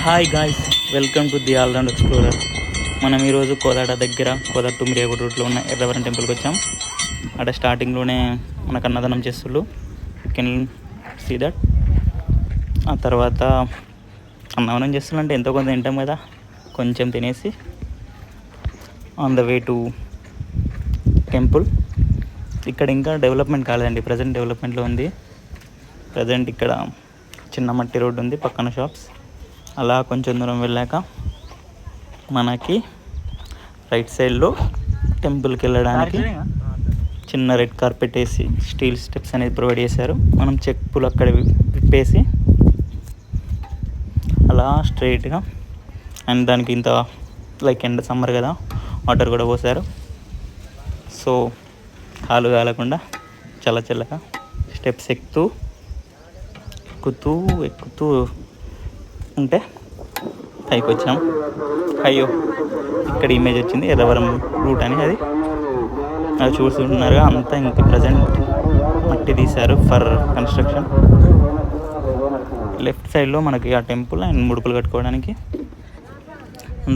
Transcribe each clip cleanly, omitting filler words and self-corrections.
Hi guys, welcome to the all round explorer. మనం ఈరోజు కోదాడ దగ్గర కోదాడ టు మిర్యాగూడ రూట్లో ఉన్న ఎర్రవరం టెంపుల్కి వచ్చాం. అక్కడ స్టార్టింగ్లోనే మనకు అన్నదానం చేస్తుళ్ళు, యూ కెన్ సీ దట్. ఆ తర్వాత అన్నదానం చేస్తున్నంటే ఎంతో కొంత తింటాం కదా, కొంచెం తినేసి on the way to temple. ఇక్కడ ఇంకా డెవలప్మెంట్ కాలేదండి, ప్రజెంట్ డెవలప్మెంట్లో ఉంది. ప్రజెంట్ ఇక్కడ చిన్న మట్టి రోడ్డు ఉంది, పక్కన షాప్స్. అలా కొంచెం దూరం వెళ్ళాక మనకి రైట్ సైడ్లో టెంపుల్కి వెళ్ళడానికి చిన్న రెడ్ కార్పెట్ వేసి స్టీల్ స్టెప్స్ అనేది ప్రొవైడ్ చేశారు. మనం చెప్పులు అక్కడ విప్పేసి అలా స్ట్రైట్గా, అండ్ దానికి ఇంత లైక్ ఎండ సమ్మర్ కదా, వాటర్ కూడా పోసారు. సో కాలు కాలకుండా చల్ల చల్లగా స్టెప్స్ ఎక్కుతూ ఉంటే పైకి వచ్చినాం. అయ్యో, ఇక్కడ ఇమేజ్ వచ్చింది ఎర్రవరం రూట్ అని. అది చూస్తున్నారుగా, అంతా ఇంక ప్రజెంట్ మట్టి తీశారు ఫర్ కన్స్ట్రక్షన్. లెఫ్ట్ సైడ్లో మనకి ఆ టెంపుల్ అండ్ ముడుపులు కట్టుకోవడానికి,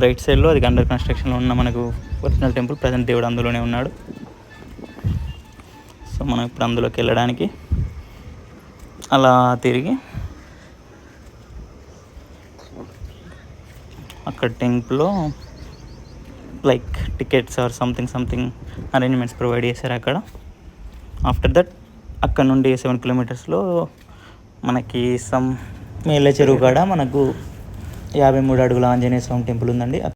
రైట్ సైడ్లో అది అండర్ కన్స్ట్రక్షన్లో ఉన్న మనకు ఒరిజినల్ టెంపుల్. ప్రజెంట్ దేవుడు అందులోనే ఉన్నాడు. సో మనం ఇప్పుడు అందులోకి వెళ్ళడానికి అలా తిరిగి అక్కడ టెంపుల్లో like tickets or something arrangements provide చేశారు అక్కడ. ఆఫ్టర్ దట్ అక్కడ నుండి 7 కిలోమీటర్స్లో మనకి మేళ్ళ చెరువు కాడ మనకు 53 అడుగుల ఆంజనేయ స్వామి టెంపుల్ ఉందండి.